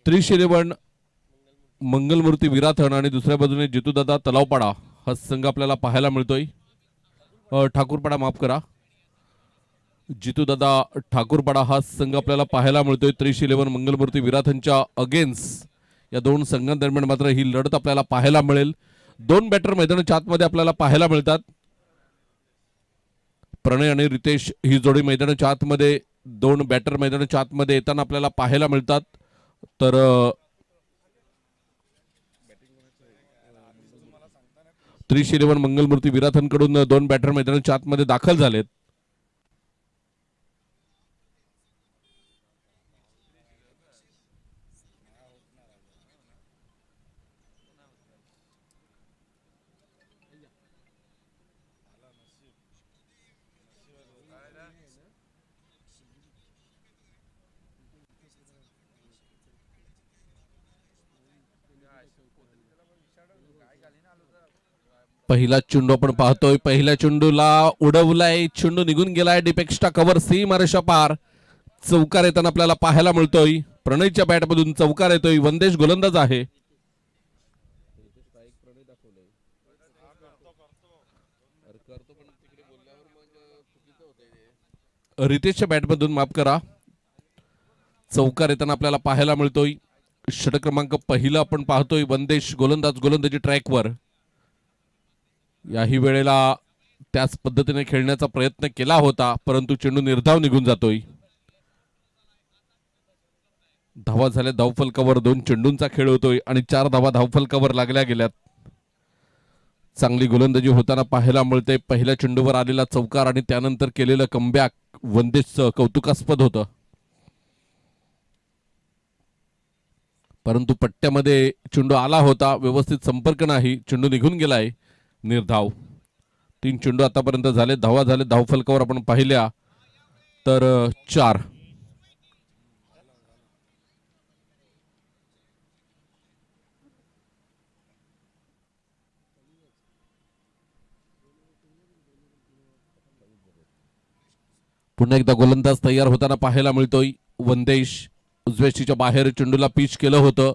3-11 मंगलमूर्ती विराथन आणि दुसऱ्या बाजूने जितूदादा तलावपाडा हा संघ आपल्याला पाहायला मिळतोय. ठाकूरपाडा माफ करा, जितूदादा ठाकूरपाडा हा संघ आपल्याला पाहायला मिळतोय. 3-11 मंगलमूर्ती विराथनच्या अगेन्स्ट या दोन संघांदरम्यान मात्र ही लढत आपल्याला पाहायला मिळेल. दोन बॅटर मैदानाच्या आतमध्ये आपल्याला पाहायला मिळतात. प्रणय आणि रितेश ही जोडी मैदानाच्या आतमध्ये, दोन बॅटर मैदानाच्या आतमध्ये येताना आपल्याला पाहायला मिळतात. तर 3-11 मंगलमूर्ती विराथनकडून दोन बॅटर मैदानाच्या आतमध्ये दाखल झालेत. पहिला चेंडू आपण पाहतोय, पहिल्या चेंडूला उडवलाय, चेंडू निघून गेलाय. डिपेक्स्टा कव्हर सीमारेषा पार. चौकार येताना आपल्याला पाहायला मिळतोय. प्रणयच्या बॅटमधून चौकार येतोय. वंदेश गोलंदाज आहे. रितेशच्या बॅटमधून माफ करा, चौकार येताना आपल्याला पाहायला मिळतोय. षटक क्रमांक पहिला आपण पाहतोय. वंदेश गोलंदाज, गोलंदाजी ट्रॅकवर. याही वेळेला त्याच पद्धतीने खेळण्याचा प्रयत्न केला होता, परंतु चेंडू निर्धाव निघून जातोय. धावा झाल्या धावफलकावर. 2 चेंडूंचा खेळ होतोय आणि 4 धावा धावफलकावर लागल्या गेल्यात. चांगली गोलंदाजी होताना पाहायला मिळते. पहिल्या चेंडूवर आलेला चौकार आणि त्यानंतर केलेलं कमबॅक वंदेशचं कौतुकास्पद होतं, परंतु पट्ट्यामध्ये चेंडू आला होता, व्यवस्थित संपर्क नाही, चेंडू निघून गेलाय. निर्धाव. 3 चेंडू आतापर्यंत झाले. धावा झाले धावफलकावर आपण पाहिल्या तर 4. पुन्हा एकदा गोलंदाज तयार होताना पाहायला मिळतोय. वंदेश उजव्याशीच्या बाहेर चेंडूला पिच केलं होतं,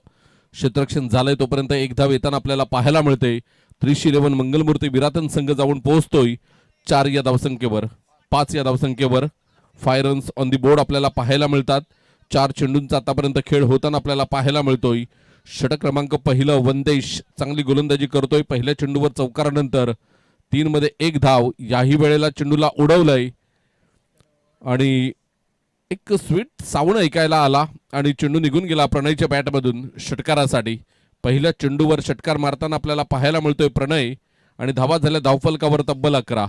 क्षेत्ररक्षण झालंय, तोपर्यंत एक धाव येताना आपल्याला पाहायला मिळते. 3-11 मंगलमूर्ती विराथन संघ जाऊन पोहोचतोय 4 या धावसंख्येवर, 5 या धावसंख्येवर. 5 रन्स ऑन दी बोर्ड आपल्याला पाहायला मिळतात. 4 चेंडूंचा आतापर्यंत खेळ होताना आपल्याला पाहायला मिळतोय. षटक क्रमांक पहिलं वंदेश चांगली गोलंदाजी करतोय. पहिल्या चेंडूवर चौकारानंतर 3 मध्ये 1 धाव. याही वेळेला चेंडूला उडवलंय आणि एक स्वीट साऊंड ऐकायला आला आणि चेंडू निघून गेला प्रणयच्या बॅटमधून षटकारासाठी. पहिल्या चेंडूवर षटकार मारताना आपल्याला पाहायला मिळतोय प्रणय आणि धावा झाल्या धावफलकावर तब्बल 11.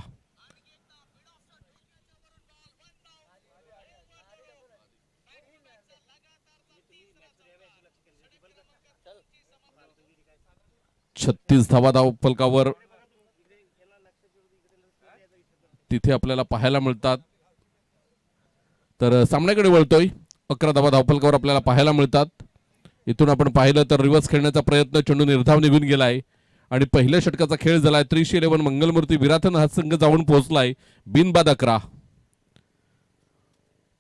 छत्तीस धावा धावफलकावर तिथे आपल्याला पाहायला मिळतात. तर सामन्याकडे वळतोय. 11 धावा धावफलकावर आपल्याला पाहायला मिळतात. इथून आपण पाहिलं तर रिव्हर्स खेळण्याचा प्रयत्न, चेंडू निर्धाव निघून गेलाय आणि पहिल्या षटकाचा खेळ झालाय. 3-11 मंगलमूर्ती विराथन हा संघ जाऊन पोहोचलाय बिनबाद 11.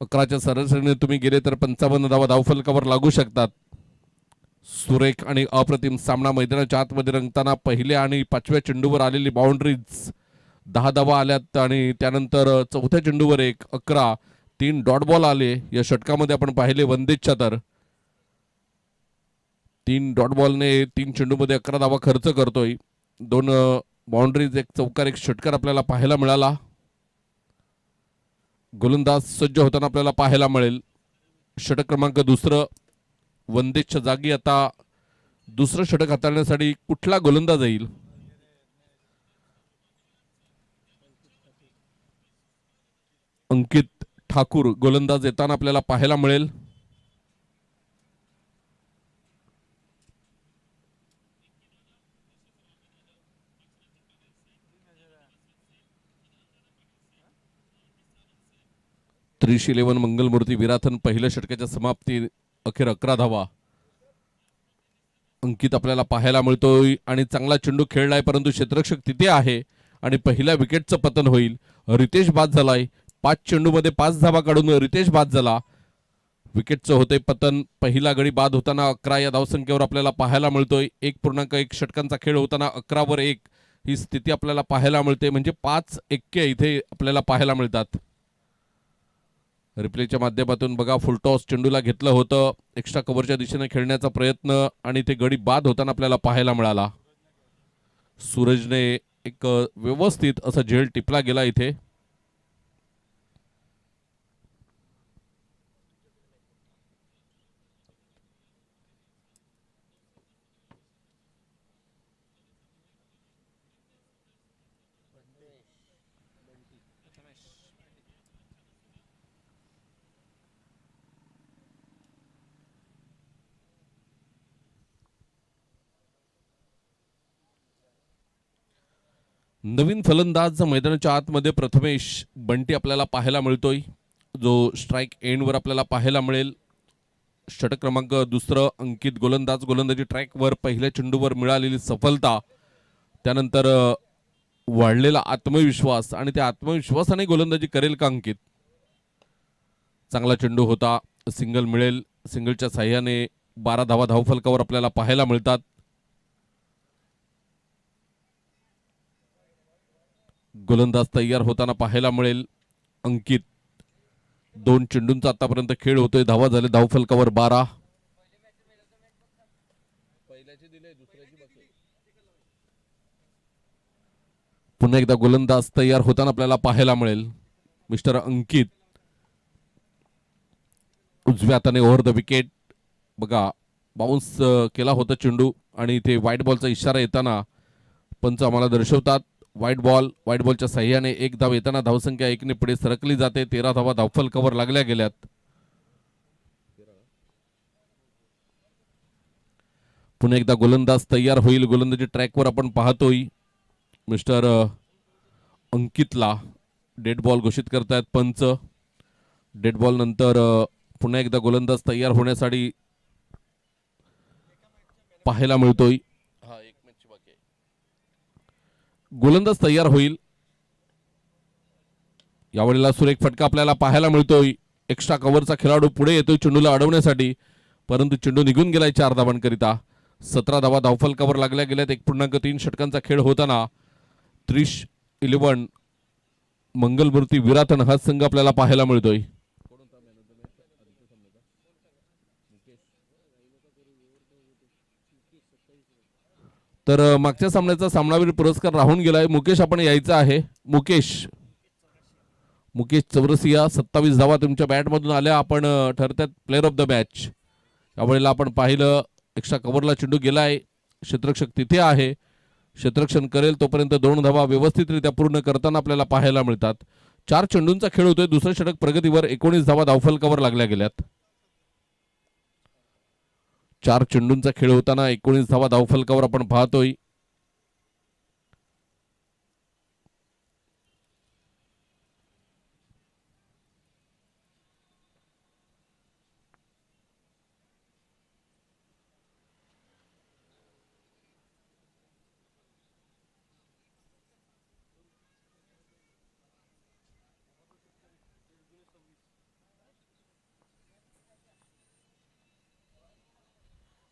11च्या सरासरीने तुम्ही गेले तर 55 धावा धावफलकावर लागू शकतात. सुरेख आणि अप्रतिम सामना मैदानाच्या आतमध्ये रंगताना पहिल्या आणि 5व्या चेंडूवर आलेली बाउंड्रीज 10 धावा आल्यात आणि त्यानंतर 4थ्या चेंडूवर 1, 11. 3 डॉट बॉल आले या षटकामध्ये आपण पाहिले वंदेशच्या. तर 3 डॉट बॉलने 3 चेंडूमध्ये 11 धावा खर्च करतोय. 2 बाउंड्रीज, 1 चौकार, 1 षटकार आपल्याला पाहायला मिळाला. गोलंदाज सज्ज होताना आपल्याला पाहायला मिळेल. षटक क्रमांक दुसरं वंदेशच्या जागी आता दुसरं षटक हाताळण्यासाठी कुठला गोलंदाज येईल? अंकित ठाकूर गोलंदाज येताना आपल्याला पाहायला मिळेल. .311 मंगलमूर्ती विराथन पहिल्या षटकाच्या समाप्ती अखेर 11 धावा. अंकित आपल्याला पाहायला मिळतोय आणि चांगला चेंडू खेळलाय, परंतु क्षेत्ररक्षक तिथे आहे आणि पहिल्या विकेटचं पतन होईल. रितेश बाद झालाय. 5 चेंडूमध्ये 5 धावा काढून रितेश बाद झाला. विकेटचं होते पतन. पहिला गडी बाद होताना 11 या धावसंख्येवर आपल्याला पाहायला मिळतोय. 1.1 षटकांचा खेळ होताना 11 वर 1 ही स्थिती आपल्याला पाहायला मिळते. म्हणजे 5 एक्के इथे आपल्याला पाहायला मिळतात. रिप्लेच्या माध्यमातून बघा, फुलटॉस चेंडूला घेतलं होतं. एक्स्ट्रा कव्हरच्या दिशेने खेळण्याचा प्रयत्न आणि ते गडी बाद होताना आपल्याला पाहायला मिळाला. सूरजने एक व्यवस्थित असा झेल टिपला गेला इथे. नवीन फलंदाज मैदानाच्या आतमध्ये प्रथमेश बंटी आपल्याला पाहायला मिळतोय, जो स्ट्राइक एंडवर आपल्याला पाहायला मिळेल. षटक क्रमांक 2 अंकित गोलंदाज. गोलंदाजी ट्रॅकवर पहिल्या चेंडूवर मिळालेली सफलता, त्यानंतर वाढलेला आत्मविश्वास आणि त्या आत्मविश्वासाने गोलंदाजी करेल का अंकित. चांगला चेंडू होता, सिंगल मिळेल. सिंगलच्या साह्याने 12 धावा धावफलकावर आपल्याला पाहायला मिळतात. गोलंदाज तयार होताना पाहायला मिळेल अंकित. 2 चेंडूंचा आतापर्यंत खेळ होतोय. धावा झाले धावफलकावर 12. पुन्हा एकदा गोलंदाज तयार होताना आपल्याला पाहायला मिळेल मिस्टर अंकित. उजव्या हाताने ओव्हर द विकेट. बघा, बाउन्स केला होता चेंडू आणि इथे व्हाईट बॉलचा इशारा येताना पंच आम्हाला दर्शवतात. व्हाईट बॉलच्या साह्याने 1 धाव येताना धावसंख्या 1 ने पुढे सरकली जाते. 13 धावा धावफलकावर लागल्या गेल्यात. पुन्हा एकदा गोलंदाज तयार होईल. गोलंदाजी ट्रॅकवर आपण पाहतोय मिस्टर अंकितला डेड बॉल घोषित करतायत पंच. डेड बॉल नंतर पुन्हा एकदा गोलंदाज तयार होण्यासाठी पाहायला मिळतोय. गोलंदाज तयार होईल. यावेळेला सुरेख फटका आपल्याला पाहायला मिळतोय. एक्स्ट्रा कव्हरचा खेळाडू पुढे येतोय चेंडूला अडवण्यासाठी, परंतु चेंडू निघून गेलाय 4 धावांकरिता. 17 धावा धावफलकावर लागल्या गेल्यात. 1.3 षटकांचा खेळ होताना 30-11 मंगलमूर्ती विरातन हा संघ आपल्याला पाहायला मिळतोय. तर मागच्या सामन्याचा सामनावीर पुरस्कार राहून गेलाय. मुकेश, आपण यायचं आहे. मुकेश चौरसिया 27 धावा तुमच्या बॅटमधून आल्या. आपण ठरतात प्लेअर ऑफ द मॅच. यावेळेला आपण पाहिलं एक्स्ट्रा कव्हरला चेंडू गेलाय. क्षेत्ररक्षक तिथे आहे, क्षेत्ररक्षण करेल तोपर्यंत 2 धावा व्यवस्थितरित्या पूर्ण करताना आपल्याला पाहायला मिळतात. 4 चेंडूंचा खेळ होतोय. दुसरं षटक प्रगतीवर. 19 धावा धावफलकावर लागल्या गेल्यात. 4 चेंडूंचा खेळ होताना 19 धावा धावफलकावर आपण पाहतोय.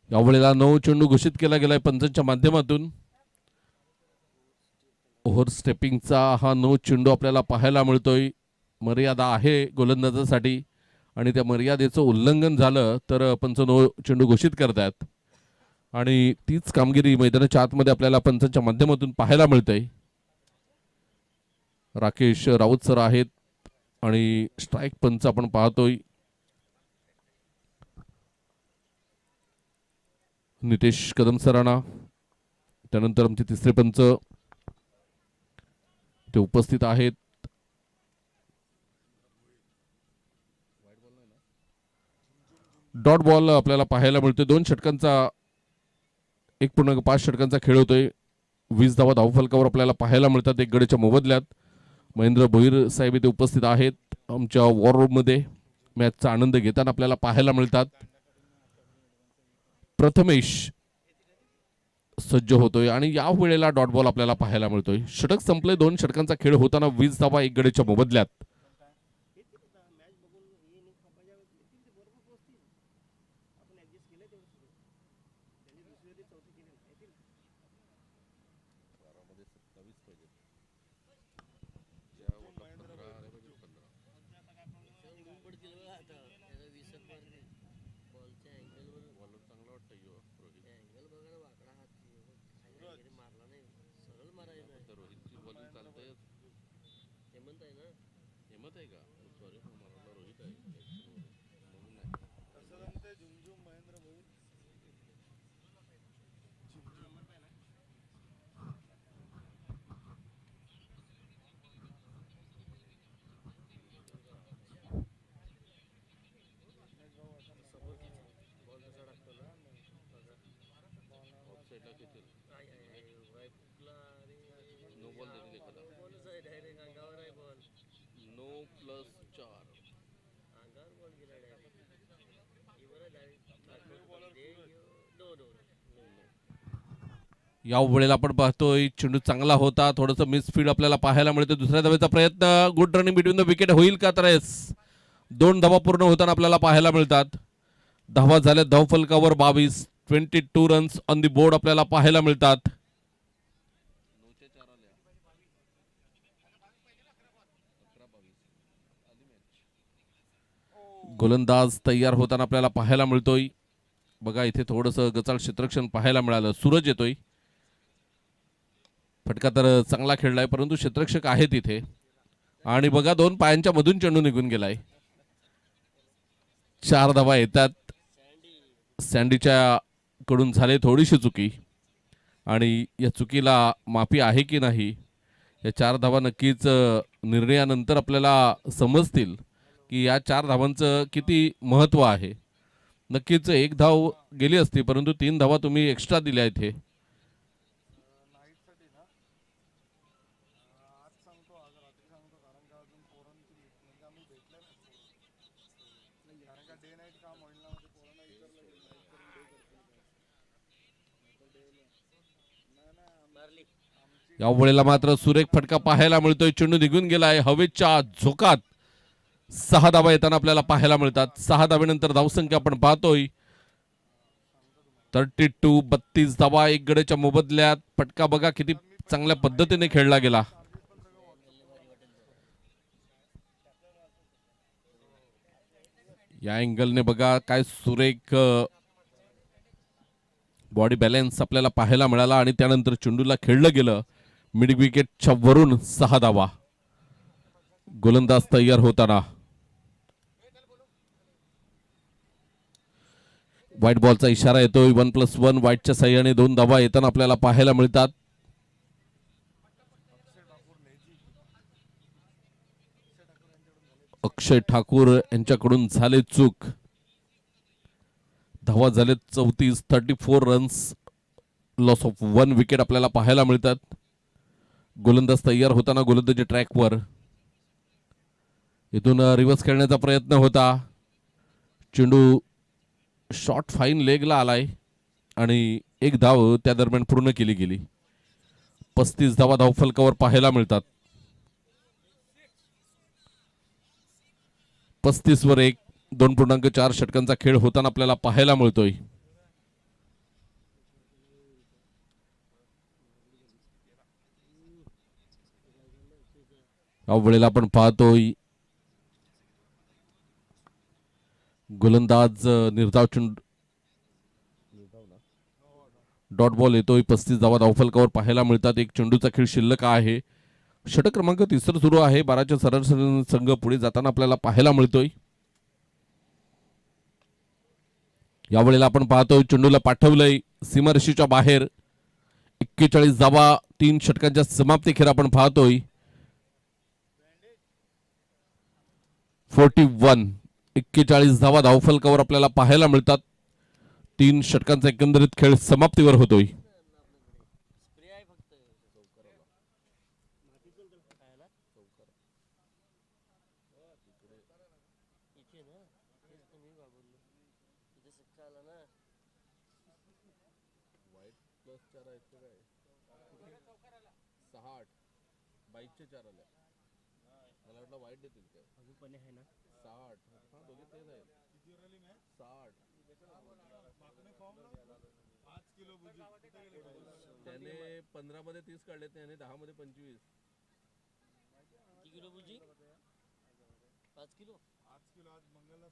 यावेळेला 9 चेंडू घोषित केला गेलाय पंचांच्या माध्यमातून. ओव्हर स्टेपिंगचा हा 9 चेंडू आपल्याला पाहायला मिळतोय. मर्यादा आहे गोलंदाजासाठी आणि त्या मर्यादेचं उल्लंघन झालं तर पंच 9 चेंडू घोषित करतात आणि तीच कामगिरी मैदानाच्या आतमध्ये आपल्याला पंचांच्या माध्यमातून पाहायला मिळते. राकेश राऊत सर आहेत आणि स्ट्राइक पंच आपण पाहतोय नितेश कदम सरांना. त्यानंतर आमचे तिसरे पंच ते उपस्थित आहेत. डॉट बॉल आपल्याला पाहायला मिळतोय. 2 षटकांचा 1.5 षटकांचा खेळ होतोय. 20 धावा धावफलकावर आपल्याला पाहायला मिळतात. 1 गडीच्या मोबदल्यात. महेंद्र भोईर साहेब इथे उपस्थित आहेत आमच्या वॉर रूम मध्ये. मॅचचा आनंद घेताना आपल्याला पाहायला मिळतात. प्रथमेश सज्ज होतोय आणि या वेळेला डॉट बॉल आपल्याला पाहायला मिळतोय. षटक संपले. 2 षटकांचा खेळ होताना 20 धावा 1 गडीच्या मोबदल्यात. या वेळेला आपण पाहतोय चेंडू चांगला होता, थोडंसं मिसफील्ड आपल्याला पाहायला मिळतं. दुसऱ्या धावेचा प्रयत्न, good running between the wicket होईल का? तर येस, 2 धावा पूर्ण होताना आपल्याला पाहायला मिळतात. धावा झाल्या धावफलकावर 22, 22 रन्स ऑन दी बोर्ड आपल्याला पाहायला मिळतात. गोलंदाज तयार होताना आपल्याला पाहायला मिळतोय. बघा इथे थोडंसं गचाळ क्षेत्ररक्षण पाहायला मिळालं. सूरज येतोय. फटका तर चांगला खेळलाय, परंतु क्षेत्ररक्षक आहेत इथे. आणि बघा 2 पायांच्या मधून चेंडू निघून गेलाय. 4 धावा येतात. सँडीच्या कडून झाले थोडीशी चुकी, आणि या चुकीला माफी आहे की नाही, या 4 धावा नक्कीच निर्णयानंतर आपल्याला समजतील की या 4 धावांचं किती महत्त्व आहे. नक्कीच 1 धाव गेली असती, परंतु 3 धावा तुम्ही एक्स्ट्रा दिल्या इथे. या वेळेला मात्र सुरेख फटका पाहायला मिळतोय. चेंडू निघून गेलाय हवेच्या झोकात. 6 धावा येताना आपल्याला पाहायला मिळतात. 6 धावेनंतर धावसंख्या आपण पाहतोय 32, 32 धावा 1 गड्याच्या मोबदल्यात. फटका बघा किती चांगल्या पद्धतीने खेळला गेला. या अँगलने बघा काय सुरेख बॉडी बॅलन्स आपल्याला पाहायला मिळाला, आणि त्यानंतर चेंडूला खेळलं गेलं मिड विकेटच्या वरून. 6 धावा. गोलंदाज तयार होताना व्हाईट बॉलचा इशारा येतोय. 1+1 व्हाईटच्या साह्याने 2 धावा येताना आपल्याला पाहायला मिळतात. अक्षय ठाकूर यांच्याकडून झाले चूक. धावा झाले 34, 34 रन्स, लॉस ऑफ 1 विकेट आपल्याला पाहायला मिळतात. गोलंदाज तयार होताना गोलंदाजी ट्रॅकवर. इथून रिव्हर्स खेळण्याचा प्रयत्न होता. चेंडू शॉर्ट फाईन लेगला आलाय, आणि 1 धाव त्या दरम्यान पूर्ण केली गेली. 35 धावा धावफलकावर पाहायला मिळतात. 35 वर 1, 2.4 षटकांचा खेळ होताना आपल्याला पाहायला मिळतोय. या वेळेला आपण पाहतोय गोलंदाज निर्धाव चेंडू डॉट बॉल येतोय. 35 धावा धावफलकावर पाहायला मिळतात. 1 चेंडूचा खेळ शिल्लक आहे. षटक क्रमांक 3 सुरू आहे. 12च्या सरासरी संघ पुढे जाताना आपल्याला पाहायला मिळतोय. यावेळेला आपण पाहतोय चेंडूला पाठवलंय सीमारेषेच्या बाहेर. 41 धावा 3 षटकांच्या समाप्तीखेर आपण पाहतोय. 41 धावा धावफलकावर आपल्याला पाहायला मिळतात. 3 षटकांचा एकंदरीत खेळ समाप्तीवर होतोय. त्याने 15 मध्ये 30 काढले, त्याने 10 मध्ये 25. किती किलो बुजी? 5 किलो. 5 किलो आज मंगलला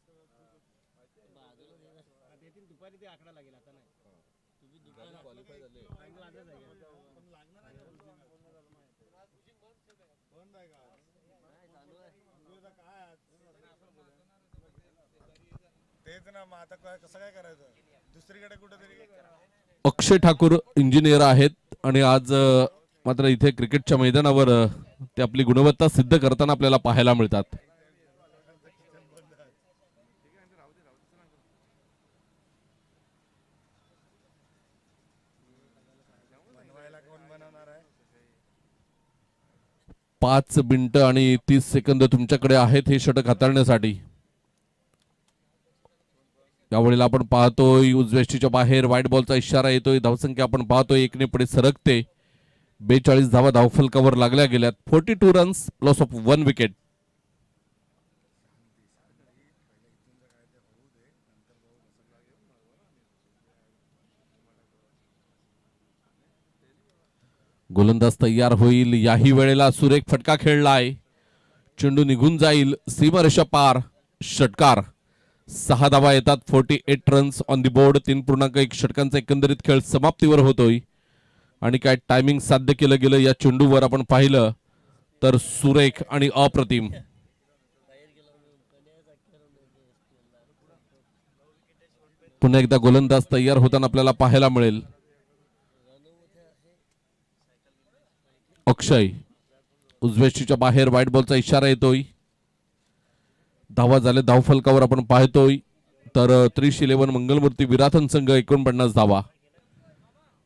देतील दुपारी, ते आकडा लागेल आता नाही. तुम्ही दुपारी क्वालिफाय झाले. तेच ना, मग आता कसं काय करायचं, दुसरीकडे कुठेतरी. अक्षय ठाकूर इंजिनियर आहेत आणि आज मात्र इथे क्रिकेटच्या मैदानावर ते आपली गुणवत्ता सिद्ध करताना आपल्याला पाहायला मिळतात. बनवायला कोण बनवणार आहे? 5 मिनिटं आणि 30 सेकंद तुमच्याकडे आहेत हे षटक हाताळण्यासाठी. यावेळेला आपण पाहतोय उजव्याच्या बाहेर व्हाईट बॉलचा इशारा येतोय. धावसंख्या आपण पाहतोय 1 पुढे सरकते. 42 धावा धावफलकावर लागल्या गेल्यात. 42 रन्स, लॉस ऑफ 1 विकेट. गोलंदाज तयार होईल. याही वेळेला सुरेख फटका खेळलाय. चेंडू निघून जाईल सीमारेषा पार. षटकार. 6 धावा येतात. 48 रन्स ऑन दी बोर्ड. 3.1 षटकांचा एकंदरीत खेळ समाप्तीवर होतोय. आणि काय टायमिंग साध्य केलं गेलं या चेंडूवर आपण पाहिलं तर सुरेख आणि अप्रतिम. पुन्हा एकदा गोलंदाज तयार होताना आपल्याला पाहायला मिळेल. अक्षय उजव्याच्या बाहेर व्हाईट बॉलचा इशारा येतोय. धावा झाले धावफलकावर आपण पाहतोय तर 311 मंगलमूर्ती विराथन संघ 49 धावा.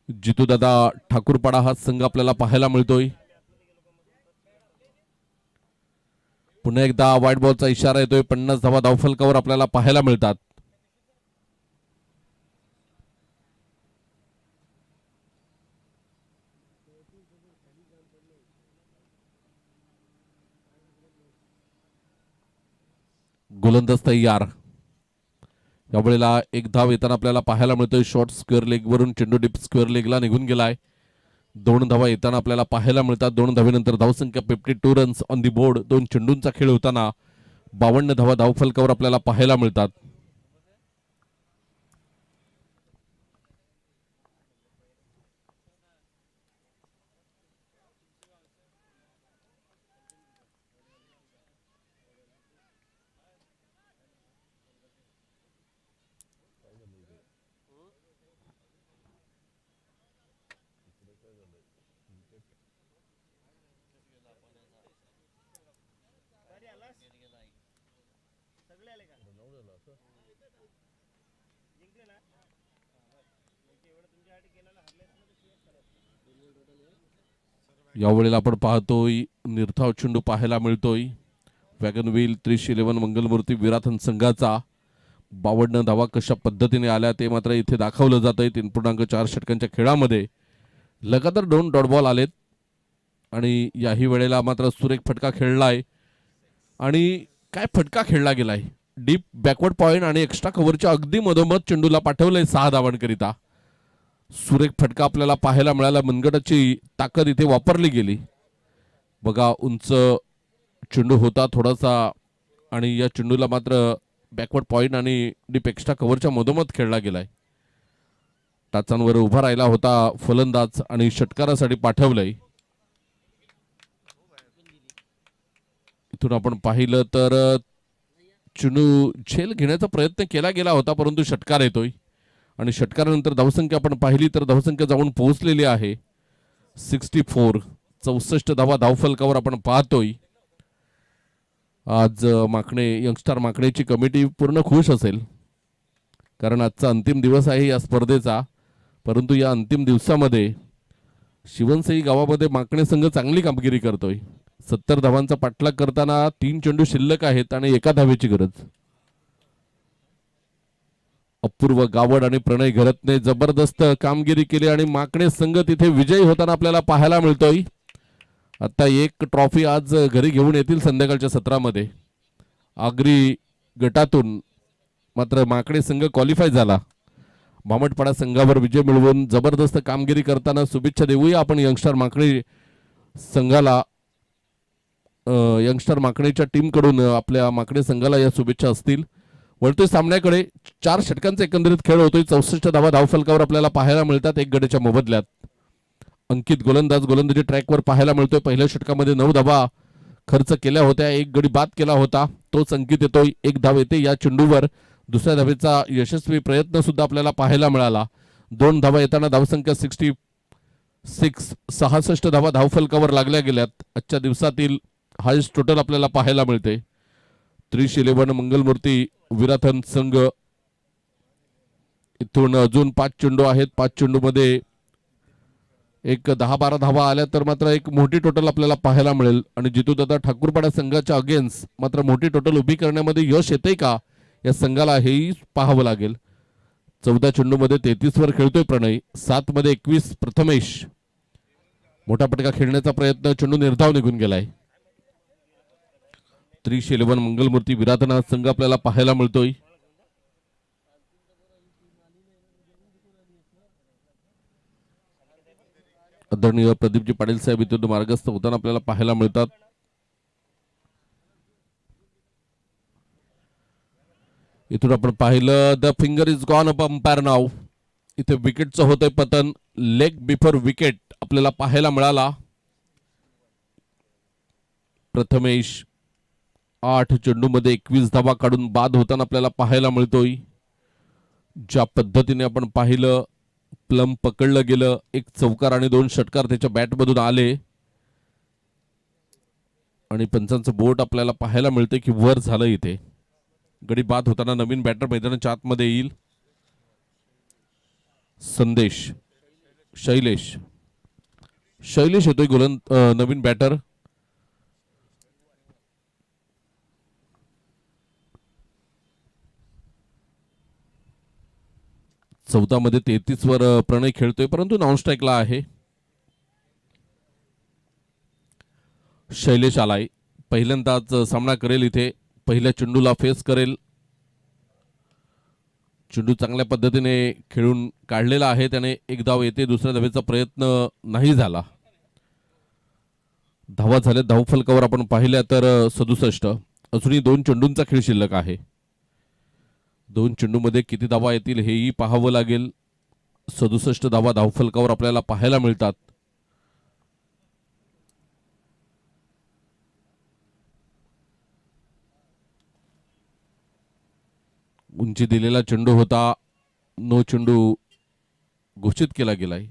जितूदादा ठाकूरपाडा हा संघ आपल्याला पाहायला मिळतोय. पुन्हा एकदा व्हाईट बॉलचा इशारा येतोय. 50 धावा धावफलकावर आपल्याला पाहायला मिळतात. गोलंदाज तयार. यावेळेला 1 धाव येताना आपल्याला पाहायला मिळतोय. शॉर्ट स्क्वेअर लेग वरून चेंडू डीप स्क्वेअर लेगला निघून गेलाय. 2 धावा येताना आपल्याला पाहायला मिळतात. 2 धावेनंतर धावसंख्या 52 रन्स ऑन दी बोर्ड. 2 चेंडूंचा खेळ होताना 52 धावा धावफलकावर आपल्याला पाहायला मिळतात. यावेळेला आपण पाहतोय निर्धाव चेंडू पाहायला मिळतोय. वॅगन व्हील 311 मंगलमूर्ती विराथन संघाचा. 52 धावा कशा पद्धतीने आल्या ते मात्र इथे दाखवलं जात आहे. 3.4 षटकांच्या खेळामध्ये लगातार 2 डॉट बॉल आलेत आणि याही वेळेला मात्र सुरेख फटका खेळलाय. आणि काय फटका खेळला गेलाय. डीप बॅकवर्ड पॉइंट आणि एक्स्ट्रा कव्हरच्या अगदी मधोमध चेंडूला पाठवलंय 6 धावांकरिता. सुरेख फटका आपल्याला पाहायला मिळाला. मनगटाची ताकद इथे वापरली गेली. बघा उंच चेंडू होता थोडासा आणि या चेंडूला मात्र बॅकवर्ड पॉइंट आणि डीप एक्स्ट्रा कव्हरच्या मधोमध खेळला गेलाय. टाचांवर उभा राहिला होता फलंदाज आणि षटकारासाठी पाठवलंय. इथून आपण पाहिलं तर चेंडू झेल घेण्याचा प्रयत्न केला गेला होता परंतु षटकार येतोय. आणि षटकारानंतर धावसंख्या आपण पाहिली तर धावसंख्या जाऊन पोहोचलेली आहे 64. 64 धावा धावफलकावर आपण पाहतोय. आज माकणे यंगस्टार माकणेची कमिटी पूर्ण खुश असेल कारण आजचा अंतिम दिवस आहे या स्पर्धेचा. परंतु या अंतिम दिवसामध्ये शिवनसई गावामध्ये माकणे संघ चांगली कामगिरी करतोय. 70 धावांचा पाठलाग करताना 3 चेंडू शिल्लक आहेत आणि 1 धावेची गरज. अपूर्व गावड आणि प्रणय घरतने जबरदस्त कामगिरी केली आणि माकणे संघ तिथे विजयी होताना आपल्याला पाहायला मिळतोय. आता 1 ट्रॉफी आज घरी घेऊन येतील संध्याकाळच्या सत्रामध्ये. आगरी गटातून मात्र माकडे संघ क्वालिफाय झाला. भामटपाडा संघावर विजय मिळवून जबरदस्त कामगिरी करताना शुभेच्छा देऊया आपण यंगस्टर माकडे संघाला. यंगस्टर माकडेच्या टीमकडून आपल्या माकडे संघाला या शुभेच्छा असतील. वळतोय सामन्याकडे. 4 षटकांचा एकंदरीत खेळ होतोय. 64 धावा धावफलकावर आपल्याला पाहायला मिळतात एक गड्याच्या मोबदल्यात. अंकित गोलंदाज गोलंदाजी ट्रॅकवर पाहायला मिळतोय. पहिल्या षटकामध्ये 9 धावा खर्च केल्या होत्या. एक गडी बाद केला होता. तोच अंकित येतोय. 1 धाव येते या चेंडूवर. दुसऱ्या धावेचा यशस्वी प्रयत्न सुद्धा आपल्याला पाहायला मिळाला. 2 धावा येताना धावसंख्या 66 धावा धावफलकावर लागल्या गेल्यात. आजच्या दिवसातील हायस्ट टोटल आपल्याला पाहायला मिळते. 311 मंगलमूर्ती विराथन संघ. इथून अजून 5 चेंडू आहेत. 5 चेंडू मध्ये एक 10-12 धावा आल्या तर मात्र एक मोठी टोटल आपल्याला पाहायला मिळेल. आणि जितूदादा ठाकूरपाडा संघाच्या अगेन्स्ट मात्र मोठी टोटल उभी करण्यामध्ये यश येते का या संघाला हेही पाहावं लागेल. 14 चेंडू मध्ये 33 वर खेळतोय प्रणय. 7 मध्ये 21 प्रथमेश. मोठा पटका खेळण्याचा प्रयत्न. चेंडू निर्धाव निघून गेलाय. 311 मंगलमूर्ती विराथन हा संघ आपल्याला पाहायला मिळतोय. आदरणीय प्रदीपजी पाटील साहेब इथून मार्गस्थ होताना आपल्याला पाहायला मिळतात. इथून आपण पाहिलं the finger is gone up umpire नाव. इथे विकेटचं होतंय पतन. लेग बिफोर विकेट आपल्याला पाहायला मिळाला. प्रथमेश 8 चेंडूमध्ये 21 धावा काढून बाद होताना आपल्याला पाहायला मिळतोय. ज्या पद्धतीने आपण पाहिलं प्लम पकडलं गेलं. 1 चौकार आणि 2 षटकार त्याच्या बॅटमधून आले आणि पंचांचं बोट आपल्याला पाहायला मिळते की वर झालं. इथे गडी बाद होताना नवीन बॅटर मैदानाच्या आतमध्ये येईल. संदेश शैलेश येतोय नवीन बॅटर. चौथा मध्ये 33 वर प्रणय खेळतोय परंतु नॉन स्ट्राईकला आहे. शैलेश आलाय. पहिल्यांदाच सामना करेल. इथे पहिल्या चेंडूला फेस करेल. चेंडू चांगल्या पद्धतीने खेळून काढलेला आहे त्याने. 1 धाव येते. दुसऱ्या धावेचा प्रयत्न नाही झाला. धावा झाल्या धावफलकावर आपण पाहिल्या तर 67. अजूनही 2 चेंडूंचा खेळ शिल्लक आहे. 2 चेंडूमध्ये किती धावा येतील हेही पाहावं लागेल. 67 धावा धावफलकावर आपल्याला पाहायला मिळतात. उंची दिलेला चेंडू होता. नो चेंडू घोषित केला गेलाय.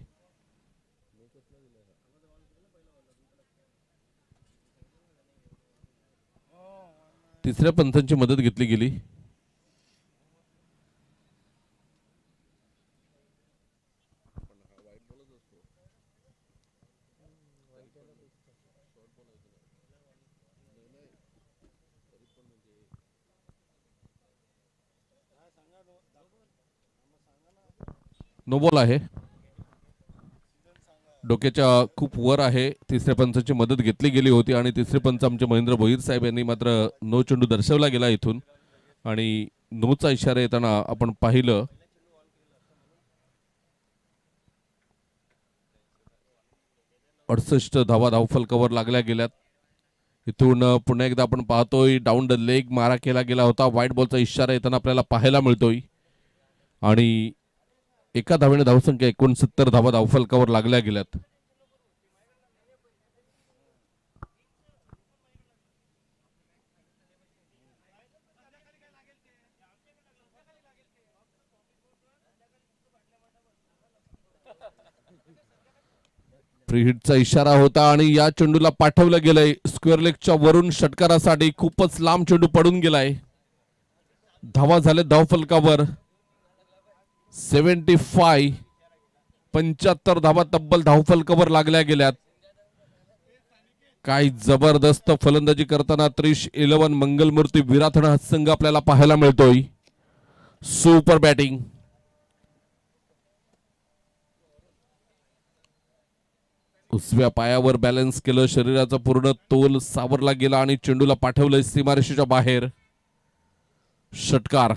तिसऱ्या पंचांची मदत घेतली गेली. नो बॉल आहे. डोक्याच्या खूप वर आहे. तिसऱ्या पंचाची मदत घेतली गेली होती आणि तिसरे पंच आमचे महेंद्र भोईर साहेब यांनी मात्र नो चेंडू दर्शवला गेला इथून आणि नोचा इशारा येताना आपण पाहिलं. अडुसष्ट धावा धावफलकावर लागल्या गेल्यात. इथून पुन्हा एकदा आपण पाहतोय डाऊन द लेग मारा केला गेला होता. व्हाईट बॉलचा इशारा येताना आपल्याला पाहायला मिळतोय आणि एका धावेने धावसंख्या 69 धावा धावफलकावर लागल्या गेल्यात. प्रीहिटचा इशारा होता आणि या चेंडूला पाठवलं गेलंय स्क्वेअर लेगच्या वरून षटकारासाठी. खूपच लांब चेंडू पडून गेलाय. धावा झाले धावफलकावर 75. 75 धावा तब्बल धावफलकावर लागल्या गेल्यात. काय जबरदस्त फलंदाजी करताना 311 मंगलमूर्ती विराथन हा संघ आपल्याला पाहायला मिळतोय. Super batting. उजव्या पायावर बॅलन्स केलं. शरीराचा पूर्ण तोल सावरला गेला आणि चेंडूला पाठवलंय सीमारेषेच्या बाहेर. षटकार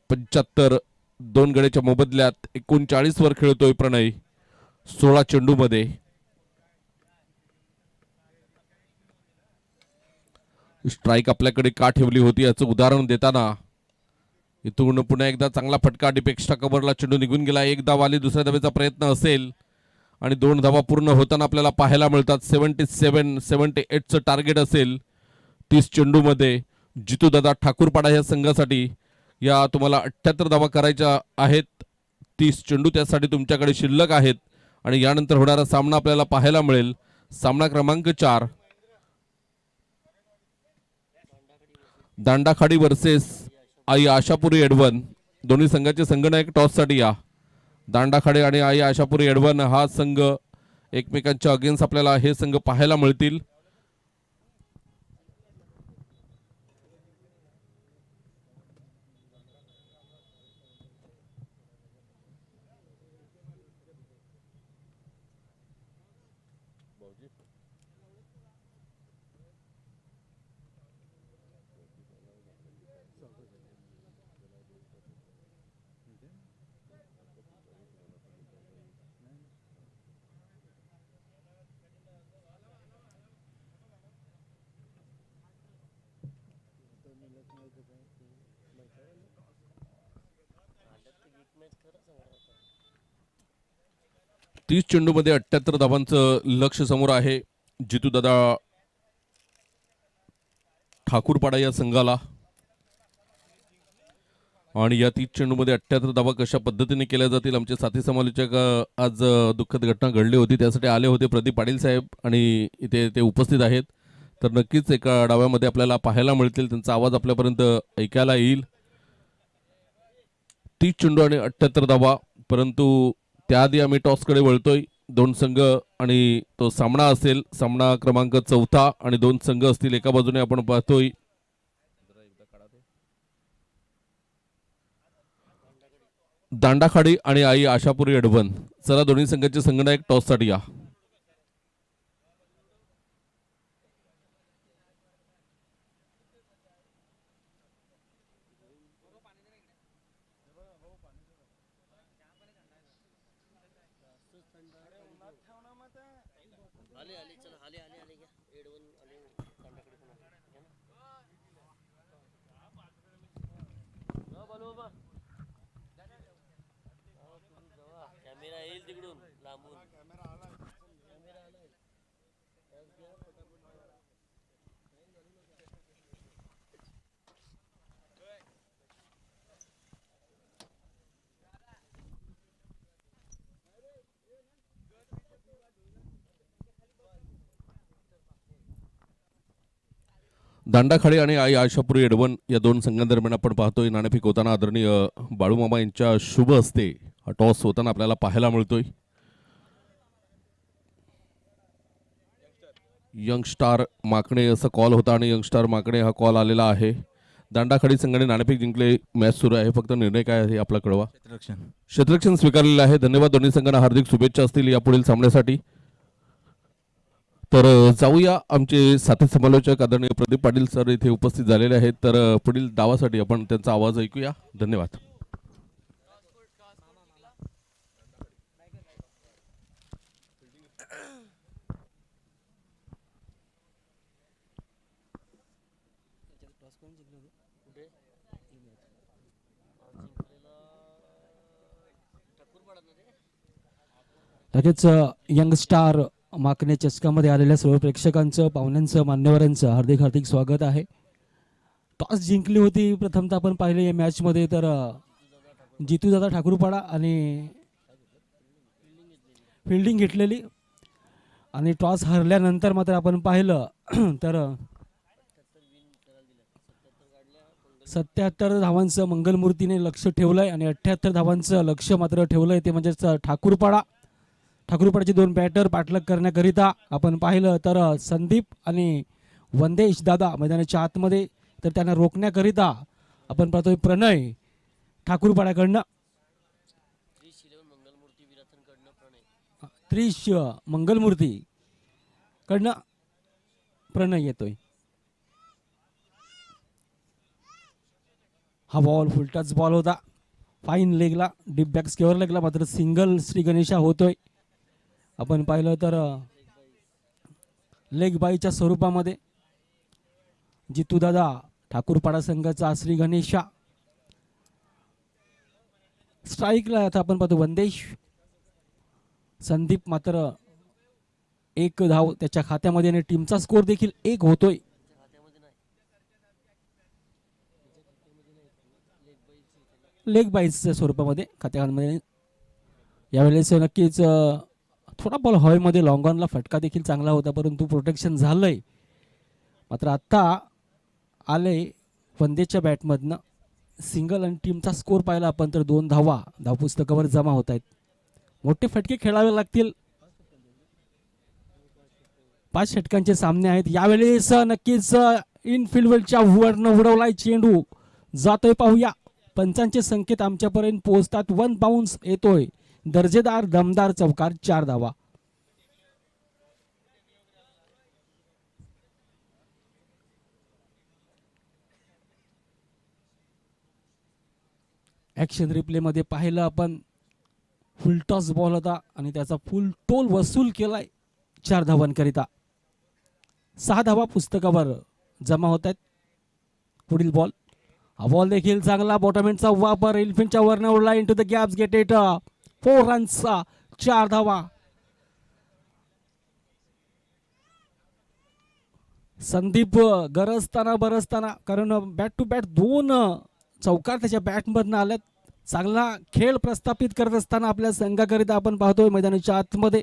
75. 2 गड्याच्या मोबदल्यात 39 वर खेळतोय प्रणय 16 चेंडूमध्ये. स्ट्राईक आपल्याकडे का ठेवली होती याचं उदाहरण देताना इथून पुन्हा एकदा चांगला फटका डिपेक्स्ट्रा कव्हरला चेंडू निघून गेला. एक धाव आली, दुसऱ्या धावेचा प्रयत्न असेल आणि 2 धावा पूर्ण होताना आपल्याला पाहायला मिळतात. 77-78चं टार्गेट असेल 30 चेंडूमध्ये. जितूदादा ठाकूरपाडा या संघासाठी या तुम्हाला 78 धावा करायच्या आहेत. 30 चेंडू त्यासाठी तुमच्याकडे शिल्लक आहेत आणि यानंतर होणारा सामना आपल्याला पाहायला मिळेल. सामना क्रमांक 4 दांडाखाडी वर्सेस आई आशापुरी एडवन. दोन्ही संघाचे संघनायक टॉससाठी या. दांडाखाडे आणि आई आशापुरी एडवन हा संघ एकमेकांच्या अगेन्स्ट आपल्याला हे संघ पाहायला मिळतील. तीस चेंडूमध्ये 78 धावांचं लक्ष समोर आहे जितूदादा ठाकूरपाडा या संघाला. आणि या 30 चेंडूमध्ये 78 धावा कशा पद्धतीने केल्या जातील आमचे साथी समालोचक आज दुःखद घटना घडली होती त्यासाठी आले होते प्रदीप पाटील साहेब आणि इथे ते उपस्थित आहेत. तर नक्कीच एका डाव्यामध्ये आपल्याला पाहायला मिळतील, त्यांचा आवाज आपल्यापर्यंत ऐकायला येईल. 30 चेंडू आणि 78 धावा. परंतु त्याआधी आम्ही टॉसकडे वळतोय. 2 संघ आणि तो सामना असेल सामना क्रमांक 4 आणि 2 संघ असतील. एका बाजूने आपण पाहतोय दांडाखाडी आणि आई आशापुरी एडवन. चला दोन्ही संघाचे संघनायक टॉससाठी या. आले आले चला आले आले आले घ्या. एडवन आले दांडाकडे पण आले. घ्या ना. बोलो बाबा. कॅमेरा येईल तिकडून लांबून. कॅमेरा आलाय. दांडाखाडी आणि आई आशापुरी एडवन या 2 संघांदरम्यान आपण पाहतोय नाणेफेक होताना आदरणीय बाळूमामा यांच्या शुभ हस्ते हा टॉस होताना आपल्याला पाहायला मिळतोय. यंगस्टार माकणे असा कॉल होता आणि यंगस्टार माकणे हा कॉल आलेला आहे. दांडाखाडी संघाने नाणेफेक जिंकले. मॅच सुरू आहे. फक्त निर्णय काय आहे आपला कळवा. क्षेत्ररक्षण स्वीकारलेलं आहे. धन्यवाद. दोन्ही संघांना हार्दिक शुभेच्छा असतील यापुढील सामन्यासाठी. तर जाऊया आमचे साथी समालोचक आदरणीय प्रदीप पाटील सर इथे उपस्थित झालेले आहेत. तर पुढील डावासाठी आपण त्यांचा आवाज ऐकूया. धन्यवाद. लगेच यंगस्टार माकणे चषकामध्ये आलेल्या सर्व प्रेक्षकांचं पाहुण्यांचं मान्यवरांचं हार्दिक हार्दिक स्वागत आहे. टॉस जिंकली होती प्रथमतः आपण पाहिले या मॅचमध्ये तर जितूदादा ठाकूरपाडा आणि फिल्डिंग घेतलेली आणि टॉस हरल्यानंतर मात्र आपण पाहिलं तर 77 धावांचं मंगलमूर्तीने लक्ष ठेवलंय आणि 78 धावांचं लक्ष मात्र ठेवलंय ते म्हणजेच ठाकूरपाड्याचे 2 बॅटर पाठलाग करण्याकरिता आपण पाहिलं तर संदीप आणि वंदेश दादा मैदानाच्या आतमध्ये. तर त्यांना रोखण्याकरिता आपण पाहतोय प्रणय ठाकूरपाड्याकडनं त्रिश मंगलमूर्ती कडनं प्रणय येतोय. हा बॉल फुलटाच बॉल होता, फाईन लेगला, डीप बॅक स्क्वेअर लेगला, मात्र सिंगल श्री गणेशा होतोय. आपण पाहिलं तर लेग बाईच्या स्वरूपामध्ये जितूदादा ठाकूरपाडा संघाचा श्री गणेशा. स्ट्राईकला आता आपण पाहतो वंदेश. संदीप मात्र एक धाव त्याच्या खात्यामध्ये आणि टीमचा स्कोर देखील 1 होतोय. लेग बाईच्या स्वरूपामध्ये खात्यामध्ये यावेळेस नक्कीच थोडा बॉल हवेमध्ये लॉंग ऑनला फटका देखील चांगला होता, परंतु प्रोटेक्शन झालंय. मात्र आत्ता आले वंदेच्या बॅटमधनं सिंगल आणि टीमचा स्कोर पाहिला आपण तर 2 धावा धावपुस्तकावर जमा होत आहेत. मोठे फटके खेळावे लागतील. 5 षटकांचे सामने आहेत यावेळेस. नक्कीच इनफिल्डच्या वरनं उडवलाय चेंडू, जातोय पाहूया. पंचांचे संकेत आमच्यापर्यंत पोहोचतात. 1 बाउन्स येतोय, दर्जेदार दमदार चौकार, 4 धावा. ऍक्शन रिप्ले मध्ये पाहिलं आपण, फुल टॉस बॉल होता आणि त्याचा फुल टोल वसूल केलाय 4 धावांकरिता. 6 धावा पुस्तकावर जमा होत आहेत. पुढील बॉल, हा बॉल देखील चांगला, बॉटमएंडचा वापर, एलिफंटच्या वरनं उडला, into the gaps, get it, 4 रन्सचा, 4 धावा. संदीप गरजताना बरसताना, कारण बॅट टू बॅट 2 चौकार त्याच्या बॅटमधनं आल्यात. चांगला खेळ प्रस्थापित करत असताना आपल्या संघाकरिता आपण पाहतोय मैदानाच्या आतमध्ये,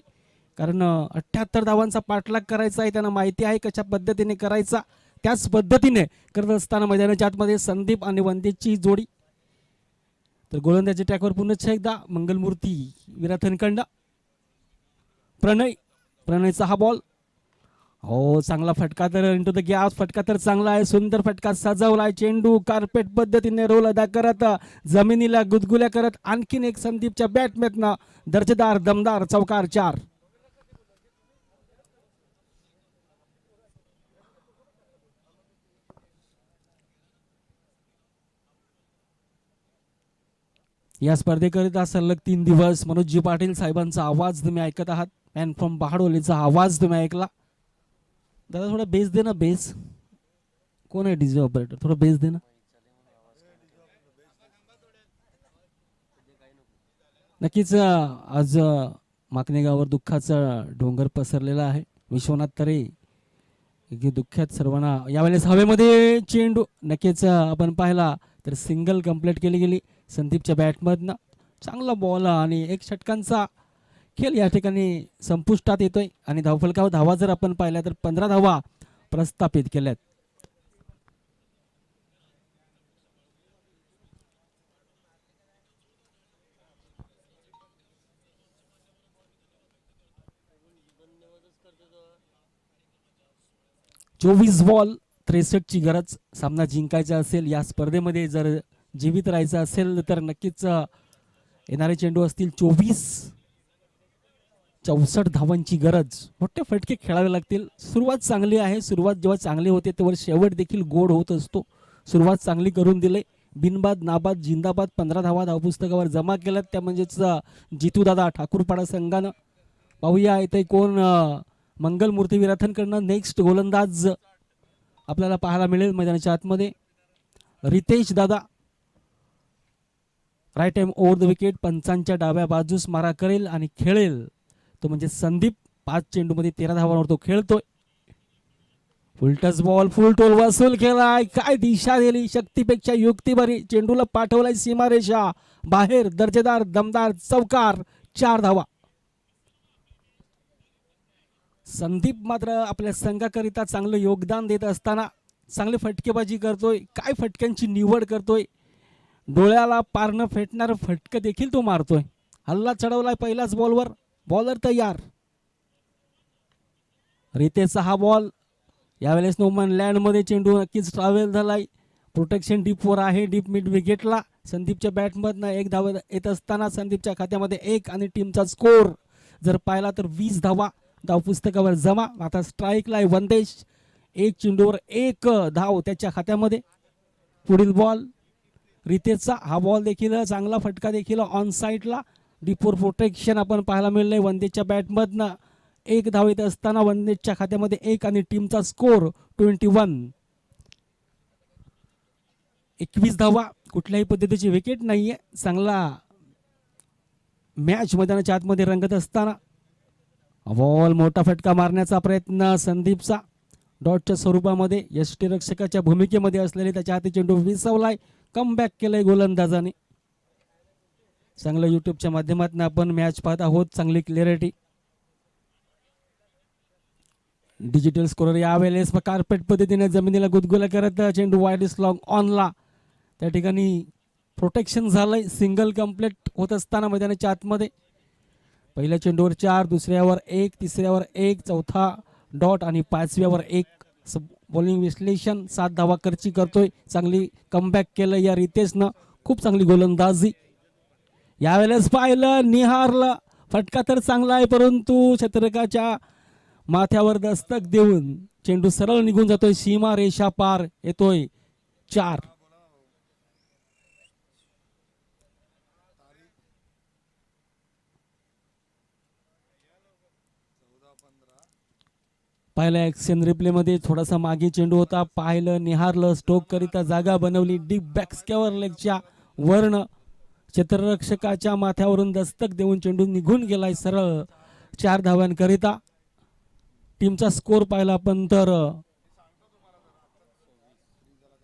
कारण 78 धावांचा पाठलाग करायचा आहे. त्यांना माहिती आहे कशा पद्धतीने करायचा, त्याच पद्धतीने करत असताना मैदानाच्या आतमध्ये संदीप आणि वंदेची जोडी. तर गोलंदाजी ट्रॅकवर पुन्हा एकदा मंगलमूर्ती विराथनकंड. प्रणयचा हा बॉल, हो चांगला फटका, तर इंटू द गॅप, फटका तर चांगला आहे, सुंदर फटका सजवलाय. चेंडू कार्पेट पद्धतीने रोल अदा करत जमिनीला गुदगुल्या करत आणखीन एक संदीपच्या बॅटमॅथनं दर्जेदार दमदार चौकार, 4. या स्पर्धेकरिता सलग 3 दिवस मनोजजी पाटील साहेबांचा आवाज तुम्ही ऐकत आहात. मॅन फ्रॉम बहाडोलीचा आवाज तुम्ही ऐकला. दादा थोडा बेस दे ना, बेस. कोण आहे डीजे ऑपरेटर, थोडा बेस दे ना. नक्कीच आज माकणे गावावर दुःखाचा डोंगर पसरलेला आहे. विश्वनाथ तरे दुःखात सर्वांना. यावेळेस हवेमध्ये चेंडू नक्कीच आपण पाहिला तर सिंगल कंप्लीट केली गेली संदीपच्या बॅटमधनं. चांगला बॉल आणि 1 षटकांचा खेळ या ठिकाणी संपुष्टात येतोय आणि धावफलकावर धावा जर आपण पाहिल्या तर 15 धावा प्रस्थापित केल्यात. चोवीस बॉल 63 ची गरज. सामना जिंकायचा असेल, या स्पर्धेमध्ये जर जीवित राहायचं असेल तर नक्कीच येणारे चेंडू असतील 64 धावांची गरज. मोठे फटके खेळावे लागतील. सुरुवात चांगली आहे. सुरुवात जेव्हा चांगली होते तेव्हा शेवट देखील गोड होत असतो. सुरुवात चांगली करून दिले. बिनबाद नाबाद जिंदाबाद 15 धावा धावपुस्तकावर जमा केल्यात, त्या म्हणजेच जितूदादा ठाकूरपाडा संघानं. पाहूया इथे कोण मंगलमूर्ती विराथनकडनं नेक्स्ट गोलंदाज आपल्याला पाहायला मिळेल मैदानाच्या आतमध्ये. रितेश दादा right time over the wicket, पंचांच्या डाव्या बाजूस मारा करेल आणि खेळेल तो म्हणजे संदीप. 5 चेंडूमध्ये 13 धावांवर तो खेळतोय. फुल टच बॉल, फुल टोल वसूल केलाय. काय दिशा दिली, शक्तीपेक्षा युक्ती बरी. चेंडूला पाठवलाय सीमारेषा बाहेर, दर्जेदार दमदार चौकार, 4 धावा. संदीप मात्र आपल्या संघाकरिता चांगलं योगदान देत असताना चांगली फटकेबाजी करतोय. काय फटक्यांची निवड करतोय, डोळ्याला पारणं फेटणारं फटकं देखील तो मारतोय. हल्ला चढवलाय पहिल्याच बॉलवर, बॉलर तयार. रितेशचा हा बॉल, यावेळेस नोमन लँड मध्ये चेंडू नक्कीच ट्रॅव्हल झालाय. प्रोटेक्शन डीपवर आहे, डीप मिड विकेटला. संदीपच्या बॅटमधनं 1 धाव येत असताना संदीपच्या खात्यामध्ये 1 आणि टीमचा स्कोर जर पाहिला तर 20 धावा धावपुस्तकावर जमा. आता स्ट्राईकला आहे वंदेश. 1 चेंडूवर 1 धाव त्याच्या खात्यामध्ये. पुढील बॉल रितेशचा हा बॉल देखील चांगला फटका देखील ऑन साईडला डिपोर प्रोटेक्शन आपण पाहायला मिळलंय वंदेच्या बॅटमधनं. एक धाव येत असताना वंदेच्या खात्यामध्ये एक आणि टीमचा स्कोर 21. 21 धावा. कुठल्याही पद्धतीची विकेट नाहीये. चांगला मॅच मैदानाच्या आतमध्ये रंगत असताना बॉल मोठा फटका मारण्याचा प्रयत्न संदीपचा डॉटच्या स्वरूपामध्ये यष्टीरक्षकाच्या भूमिकेमध्ये असलेले त्याच्या हाती चेंडू विसवलाय. कमबॅक केलंय गोलंदाजाने. चांगलं युट्यूबच्या माध्यमातून आपण मॅच पाहत आहोत. चांगली क्लिअरिटी. डिजिटल स्कोरर यावेळेस कार्पेट पद्धतीने जमिनीला गुदगुल्या करत चेंडू वाईड लॉंग ऑनला त्या ठिकाणी प्रोटेक्शन झालंय. सिंगल कंप्लीट होत असताना मैदानाच्या आतमध्ये पहिल्या चेंडूवर 4, दुसऱ्यावर 1, तिसऱ्यावर 1, चौथा डॉट आणि 5व्यावर 1. बॉलिंग विश्लेषण 7 धावा खर्ची करतोय. चांगली कमबॅक केलं या रितेशनं. खूप चांगली गोलंदाजी यावेळेस पाहिलं निहारलं. फटका तर चांगला आहे परंतु शतरकाच्या माथ्यावर दस्तक देऊन चेंडू सरळ निघून जातोय. सीमा रेषा पार येतोय. 4. पाहिलं ॲक्शन रिप्ले मध्ये थोडासा मागे चेंडू होता. पाहिलं निहारलं. स्टोक करिता जागा बनवली. डीप बॅक स्क्वेअर लेगच्या वर्ण क्षेत्ररक्षकाच्या माथ्यावरून दस्तक देऊन चेंडू निघून गेलाय सरळ 4 धावांकरिता. टीमचा स्कोर पाहिला आपण तर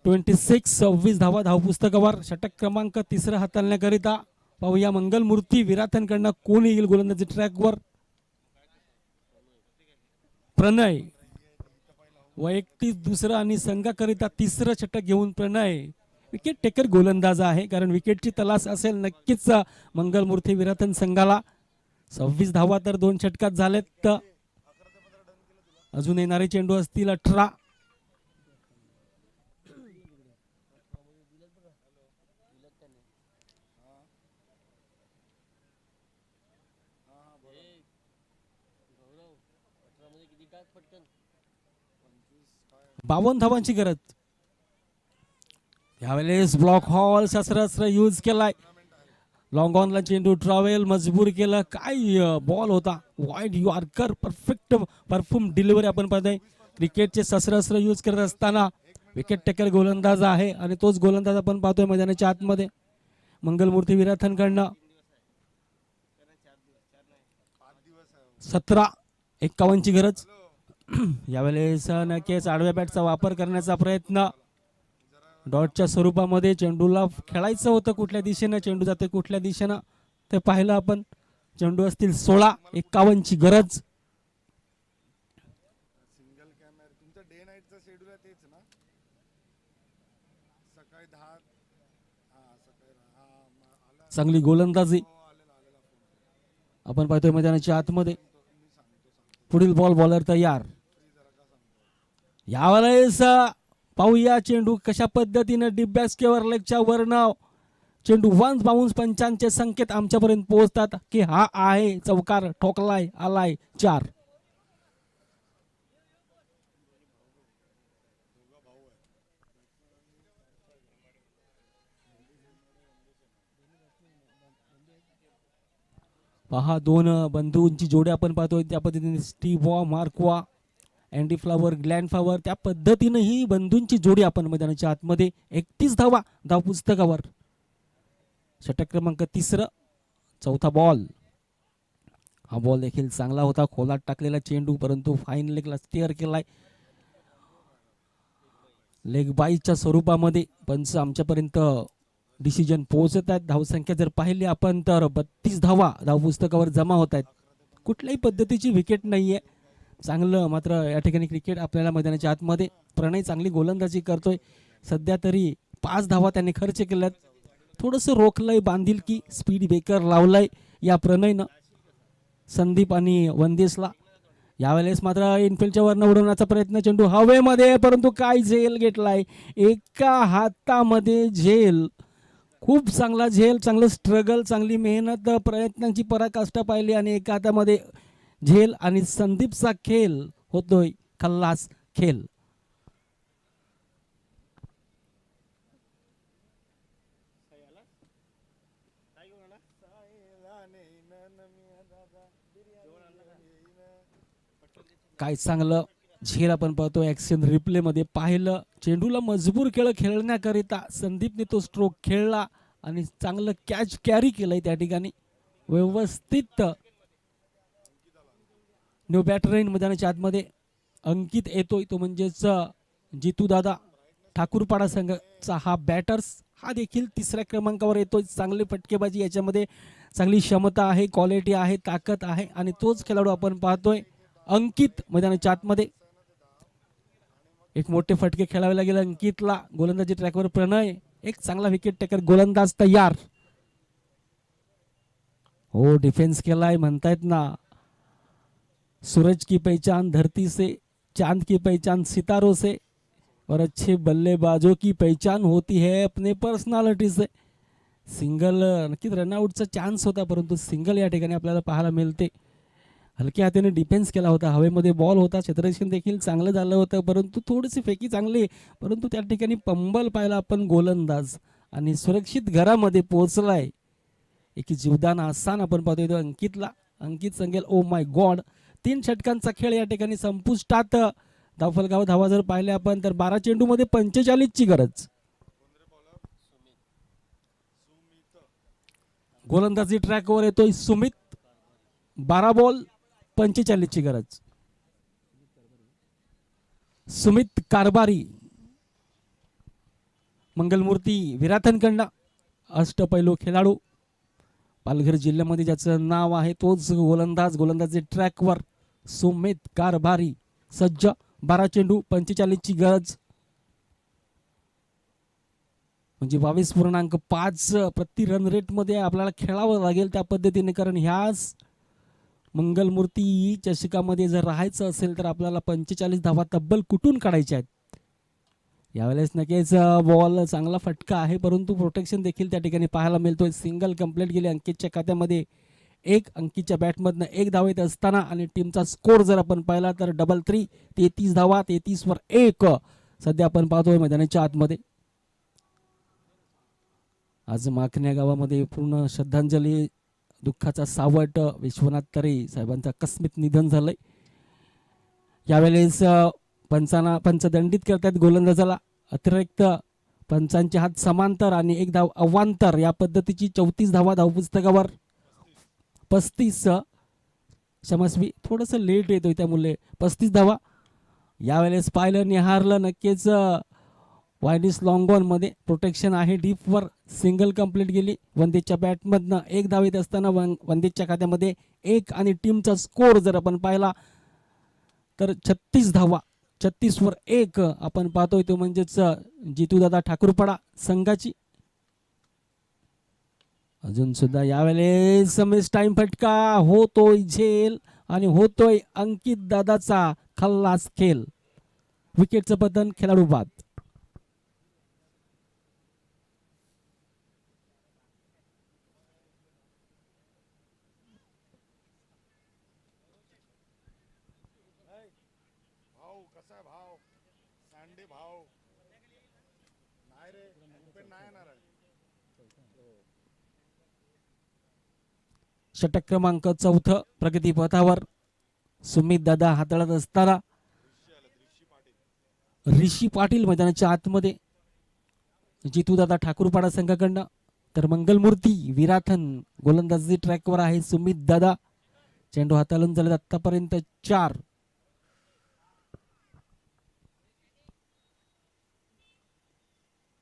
26 धावा धावपुस्तकावर. षटक क्रमांक 3 हाताळण्याकरिता पाहूया मंगलमूर्ती विराथनकडनं कोण येईल गोलंदाजी ट्रॅकवर. प्रणय वैयक्तिक दुसरं आणि संघाकरिता 3रं षटक घेऊन प्रणय विकेट टेकर गोलंदाज आहे. कारण विकेटची तलाश असेल नक्कीच मंगलमूर्ती विराथन संघाला. 26 धावा तर 2 षटकात झालेत. अजून येणारे चेंडू असतील 18. पटकन 52 धावांची गरज. यावेळेस ब्लॉक हॉल शस्त्रास्त्र यूज केलाय. लॉंग ऑनला चेंडू ट्रॅव्हल मजबूर केलं. काय बॉल होता. Wide yorker perfect perform delivery आपण पाहतोय. क्रिकेटचे शस्त्रास्त्र यूज करत असताना विकेट टेकर गोलंदाज आहे आणि तोच गोलंदाज आपण पाहतोय मैदानाच्या आतमध्ये मंगलमूर्ती विराथनकडनं. 17-51 ची गरज. यावेळेस नक्कीच आडव्या बॅटचा वापर करण्याचा प्रयत्न. डॉटच्या स्वरूपामध्ये चेंडूला खेळायचं होतं. कुठल्या दिशेनं चेंडू जाते कुठल्या दिशेनं ते पाहिलं आपण. चेंडू असतील 16-51 ची गरज. सिंगल कॅमेरा तुमचं डे नाईटचं शेड्यूल आहे तेच ना. सकाळी 10 सकाळी आला चांगली गोलंदाजी आपण पाहतोय मैदानाच्या आतमध्ये. पुढील बॉलर तयार. यावेळेस पाहूया चेंडू कशा पद्धतीने डीप बॅक स्क्वेअर लेगच्या वर्ण चेंडू 1 बाउन्स पंचांचे संकेत आमच्यापर्यंत पोहोचतात की हा आहे चौकार ठोकलाय आलाय 4. पहा 2 बंधूंची जोडी आपण पाहतोय त्या पद्धतीने Steve Mark Waugh Andy Flower Grant Flower त्या पद्धतीने ही बंधूंची जोडी आपण मैदानाच्या आतमध्ये 31 धावा धावपुस्तकावर. षटक क्रमांक 3 चौथा बॉल. हा बॉल देखील चांगला होता. खोलात टाकलेला चेंडू परंतु फाईन लेगला स्टेअर केलाय. लेग बाईच्या स्वरूपामध्ये पंच आमच्यापर्यंत डिसिजन पोहोचत आहेत. धावसंख्या जर पाहिली आपण तर 32 धावा धावपुस्तकावर जमा होत आहेत. कुठल्याही पद्धतीची विकेट नाहीये. चांगलं मात्र या ठिकाणी क्रिकेट आपल्याला मैदानाच्या आतमध्ये. प्रणय चांगली गोलंदाजी करतोय. सध्या तरी 5 धावा त्याने खर्च केल्यात. थोडंसं रोखलंय बांधिलकी स्पीड ब्रेकर लावलाय या प्रणयनं संदीप आणि वंदेशला. यावेळेस मात्र इनफिल्डच्या वरनं उडवण्याचा प्रयत्न. चेंडू हवेमध्ये परंतु काय झेल घेतलाय. एका हातामध्ये झेल. खूप चांगला झेल. चांगलं स्ट्रगल चांगली मेहनत प्रयत्नांची पराकाष्ठा पाहिली आणि एका हातामध्ये झेल आणि संदीपचा खेळ होतोय खल्लास खेळ. काय चांगलं झेल आपण पाहतो ऍक्शन रिप्ले मध्ये पाहिलं. चेंडूला मजबूर खेळण्याकरिता संदीपने तो स्ट्रोक खेळला आणि चांगलं कॅच कॅरी केलंय त्या ठिकाणी व्यवस्थित. न्यू बॅटर इन मैदानाच्या आतमध्ये अंकित येतोय, तो म्हणजेच जितू दादा ठाकूरपाडा संघाचा हा बॅटर्स. हा देखील तिसऱ्या क्रमांकावर येतोय. चांगली फटकेबाजी याच्यामध्ये, चांगली क्षमता आहे, क्वालिटी आहे, ताकद आहे आणि तोच खेळाडू आपण पाहतोय अंकित मैदानाच्या आतमध्ये. एक मोठे फटके खेळावे लागेल अंकितला. गोलंदाजी ट्रॅकवर प्रणय, एक चांगला विकेट टेकर गोलंदाज तयार. हो डिफेन्स केलाय म्हणतायत ना, सूरज की पहचान धरती से, चांद की पहचान सितारों से और अच्छे बल्लेबाजों की पहचान होती है अपने पर्सनॅलिटी से. सिंगल नक्कीच रनआउटचा चान्स होता, परंतु सिंगल या ठिकाणी आपल्याला पाहायला मिळते. हलक्या हाताने डिफेन्स केला होता, हवेमध्ये बॉल होता, क्षेत्ररक्षण देखील चांगलं झालं होतं, परंतु थोडीशी फेकी चांगली, परंतु त्या ठिकाणी पंबल पाहिला आपण गोलंदाज आणि सुरक्षित घरामध्ये पोहोचलाय. एक जीवदान आसान आपण पाहतोय अंकितला. अंकित सांगेल ओ माय गॉड. 3 षटकांचा खेळ या ठिकाणी संपुष्टात. धावफलकावर धावा जर पाहिल्या आपण तर 12 चेंडूमध्ये 45 ची गरज. गोलंदाजी ट्रॅकवर येतोय सुमित. 12 बॉल 45 ची गरज. सुमित कारभारी मंगलमूर्ती विराथनकडनं अष्टपैलू खेळाडू, पालघर जिल्ह्यामध्ये ज्याचं नाव आहे तोच गोलंदाज. गोलंदाजी ट्रॅकवर सुमित कारभारी सज्ज. 12 चेंडू 45 ची गरज, म्हणजे 22.5 प्रति रन रेट मध्ये आपल्याला खेळावं लागेल त्या पद्धतीने. कारण ह्याच मंगलमूर्ती चषकामध्ये जर राहायचं असेल तर आपल्याला 45 धावा तब्बल कुठून काढायच्या आहेत. यावेळेस नक्कीच बॉल चांगला फटका आहे, परंतु प्रोटेक्शन देखील त्या ठिकाणी पाहायला मिळतोय. सिंगल कंप्लीट गेली अंकितच्या खात्यामध्ये. एक अंकितच्या बॅटमधनं 1 धाव येत असताना आणि टीमचा स्कोर जर आपण पाहिला तर 3-3 33 धावा, 33 वर 1 सध्या आपण पाहतोय मैदानाच्या आतमध्ये. आज माखण्या गावामध्ये पूर्ण श्रद्धांजली, दुःखाचा सावट. विश्वनाथ तरे साहेबांचं आकस्मिक निधन झालंय. यावेळेस पंच दंडित करतात गोलंदाजाला. अतिरिक्त पंचांचे हात समांतर आणि 1 धाव अवांतर या पद्धतीची 34 धावा धावपुस्तकावर. 35 क्षमस्वी थोडंसं लेट येतोय त्यामुळे 35 धावा. यावेळेस पाहिलं निहारलं नक्कीच वायनिस लॉंग ऑन मध्ये प्रोटेक्शन आहे. डीपवर सिंगल कंप्लीट गेली वंदेच्या बॅटमधनं. 1 धाव येत असताना वंदेच्या खात्यामध्ये 1 आणि टीमचा स्कोर जर आपण पाहिला तर 36 धावा, 36 वर 1 आपण पाहतोय, तो म्हणजेच जितूदादा ठाकूरपाडा संघाची. अजून सुद्धा यावेळेस मिस टाइम फटका होतोय झेल आणि होतोय अंकित दादाचा खल्लास खेळ. विकेटचं पतन, खेळाडू बाद. भाऊ कसा आहे भाव? सँडी भाव नाही रे, ओपन नाही येणार आहे. षटक क्रमांक 4 प्रगती पथावर सुमित दादा हाताळत असताना ऋषी पाटील मैदानाच्या आतमध्ये. जितू दादा ठाकूरपाडा संघाकडनं तर मंगलमूर्ती विराथन गोलंदाजी ट्रॅकवर आहे सुमित दादा. चेंडू हाताळून झाले आतापर्यंत 4.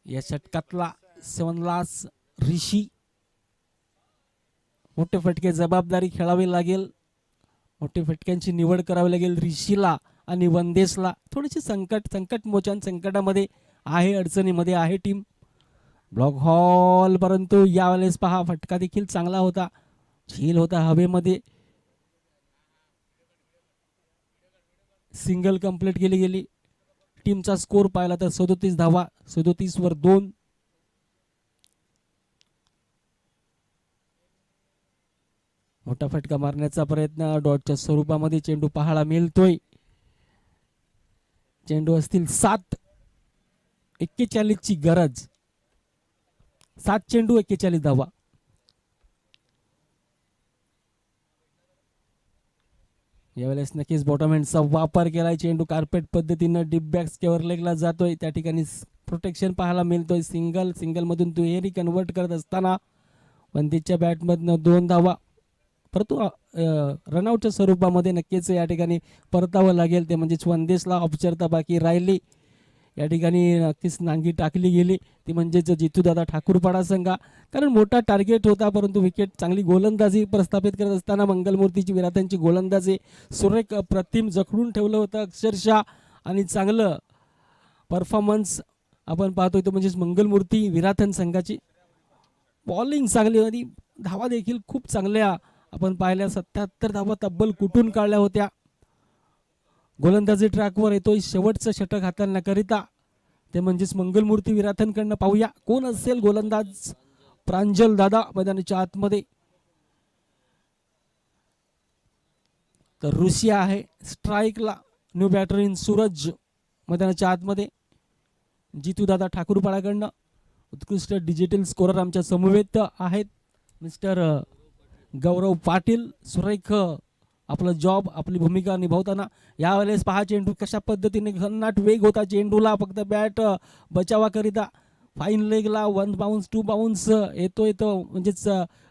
या षटकातला 7 लास ऋषी. मोठे फटके जबाबदारी खेळावी लागेल, मोठे फटक्यांची निवड करावी लागेल ऋषीला आणि वंदेशला. थोडीशी संकट मोचन संकटामध्ये आहे, अडचणीमध्ये आहे टीम. ब्लॉक हॉल, परंतु यावेळेस पहा फटका देखील चांगला होता, झील होता हवेमध्ये. सिंगल कंप्लीट गेली. टीमचा स्कोर पाहिला तर 37 धावा, 37 वर 2. मोठा फटका मारण्याचा प्रयत्न डॉटच्या स्वरूपामध्ये चेंडू पाहायला मिळतोय. चेंडू असतील 7, 41 ची गरज. 7 चेंडू 41 धावा. यावेळेस नक्कीच बॉटम हँडचा वापर केलाय. चेंडू कार्पेट पद्धतीनं डीप बॅक स्केवर लेगला जातोय. त्या ठिकाणी प्रोटेक्शन पाहायला मिळतोय. सिंगल मधून दुहेरी कन्वर्ट करत असताना वंतीच्या बॅटमधनं 2 धावा, परंतु रनआउटच्या स्वरूपामध्ये नक्कीच या ठिकाणी परतावं लागेल. ते म्हणजेच वनदेशला औपचारिकता बाकी राहिली. या ठिकाणी नक्कीच नांगी टाकली गेली ती म्हणजेच जितूदादा ठाकूरपाडा संघ, कारण मोठा टार्गेट होता. परंतु विकेट चांगली गोलंदाजी प्रस्थापित करत असताना मंगलमूर्तीची विराटांची गोलंदाजी सुरेख प्रतिम जखडून ठेवलं होतं अक्षरशः. आणि चांगलं परफॉर्मन्स आपण पाहतोय तो म्हणजेच मंगलमूर्ती विराथन संघाची. बॉलिंग चांगली होती, धावा देखील खूप चांगल्या आपण पाहिल्या. 77 धावा तब्बल कुठून काढल्या होत्या. गोलंदाजी ट्रॅकवर येतोय. शेवटचं षटक हाताळण्याकरिता ते म्हणजेच मंगलमूर्ती विराथनकडनं पाहूया कोण असेल गोलंदाज. प्रांजल दादा मैदानाच्या आतमध्ये, तर ऋषिया आहे स्ट्राईकला. न्यू बॅटर इन सूरज मैदानाच्या आतमध्ये. जितूदादा ठाकूरपाड्याकडनं उत्कृष्ट डिजिटल स्कोरर आमच्या समवेत आहेत मिस्टर गौरव पाटील. सुरेख आपलं जॉब, आपली भूमिका निभावताना. यावेळेस पहा चेंडू कशा पद्धतीने घननाट वेग होता चेंडूला, फक्त बॅट बचावाकरिता. फाईन लेगला 1 बाउन्स 2 बाउन्स येतोय तो म्हणजेच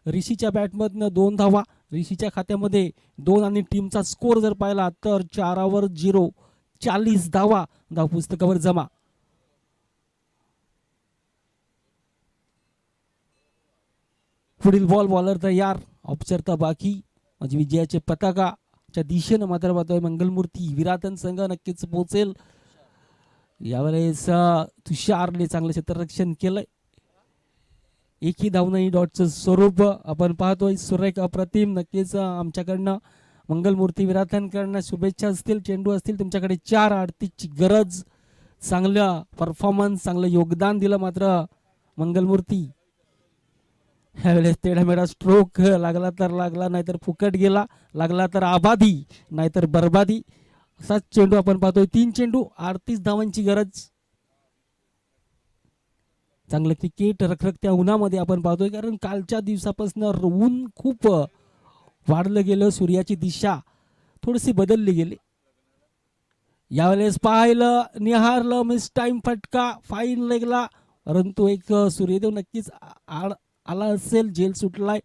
ऋषीच्या बॅटमधनं 2 धावा. ऋषीच्या खात्यामध्ये 2 आणि टीमचा स्कोर जर पाहिला तर 4 0, 40 धावा धाव पुस्तकावर जमा. पुढील बॉलर तयार, औपचारिकता बाकी. म्हणजे विजयाचे पताकाच्या दिशेनं मात्र पाहतोय मंगलमूर्ती विराथन संघ नक्कीच पोहोचेल. यावेळेस तुषारने चांगलं क्षेत्ररक्षण केलंय. एकही धाव नाही, डॉटचं स्वरूप आपण पाहतोय. सुरेख अप्रतिम. नक्कीच आमच्याकडनं मंगलमूर्ती विराथनकडनं शुभेच्छा असतील, चेंडू असतील तुमच्याकडे. 4 38ची गरज. चांगलं परफॉर्मन्स, चांगलं योगदान दिलं मात्र मंगलमूर्ती. ह्यावेळेस तेढामेढा स्ट्रोक लागला तर लागला, नाहीतर फुकट गेला. लागला तर आबादी, नाहीतर बर्बादी. असाच चेंडू आपण पाहतोय. 3 चेंडू 38 धावांची गरज. चांगलं क्रिकेट रखरखत्या उन्हामध्ये आपण पाहतोय, कारण कालच्या दिवसापासून ऊन खूप वाढलं गेलं. सूर्याची दिशा थोडीशी बदलली गेली. यावेळेस पाहिलं, निहारलं, मिस टाइम फटका फाईन लेगला. परंतु एक सूर्यदेव नक्कीच आला असेल, जेल सुटलाय.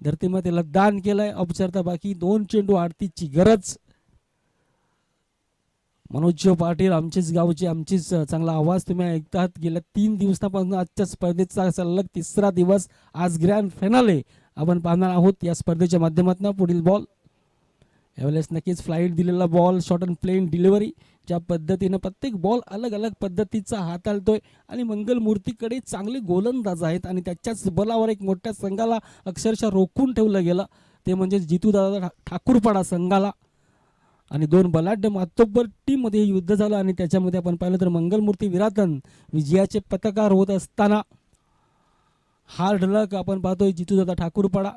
धरतीमध्ये त्याला दान केलंय. औपचारिकता बाकी. 2 चेंडू 38ची गरज. मनोज पाटील आमचेच गावचे, आमचीच चांगला आवाज तुम्ही ऐकतात. गेल्या 3 दिवसापासून आजच्या स्पर्धेचा सलग 3रा दिवस. आज ग्रँड फायनल आपण पाहणार आहोत या स्पर्धेच्या माध्यमातून. पुढील बॉल यावेळेस नक्कीच फ्लाईट दिलेला ball, short and plain delivery. ज्या पद्धतीनं प्रत्येक बॉल अलग अलग पद्धतीचा हाताळतोय. आणि मंगलमूर्तीकडे चांगले गोलंदाज आहेत आणि त्याच्याच बलावर एक मोठ्या संघाला अक्षरशः रोखून ठेवलं गेलं, ते म्हणजे जितूदादा ठाकूरपाडा संघाला. आणि 2 बलाढ्य मातोबर टीममध्ये युद्ध झालं आणि त्याच्यामध्ये आपण पाहिलं तर मंगलमूर्ती विराथन विजयाचे पत्रकार होत असताना हार्ड लक आपण पाहतोय जितूदादा ठाकूरपाडा.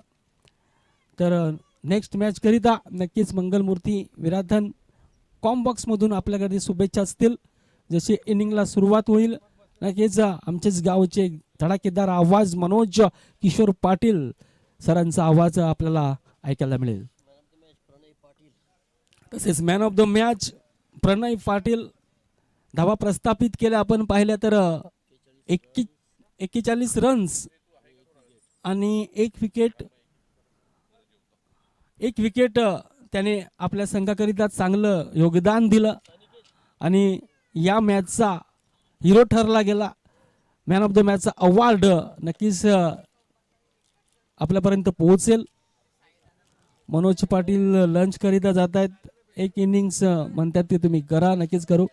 तर नेक्स्ट मॅच करिता नक्कीच मंगलमूर्ती विराथन कॉम्बॉक्समधून आपल्याकडे शुभेच्छा असतील. जशी इनिंगला सुरुवात होईल नक्कीच आमचेच गावचे धडाकेदार आवाज मनोज किशोर पाटील सरांचा आवाज आपल्याला ऐकायला मिळेल. तसेच मॅन ऑफ द मॅच प्रणय पाटील. धावा प्रस्थापित केल्या आपण पाहिल्या तर 41 रन्स आणि एक विकेट त्याने आपल्या संघाकरिता चांगलं योगदान दिलं आणि या मॅचचा हिरो ठरला गेला. मॅन ऑफ द मॅचचा अवॉर्ड नक्कीच आपल्यापर्यंत पोहोचेल. मनोज पाटील लंच करिता जात आहेत. एक इनिंग्स म्हणतात ते तुम्ही करा, नक्कीच करू.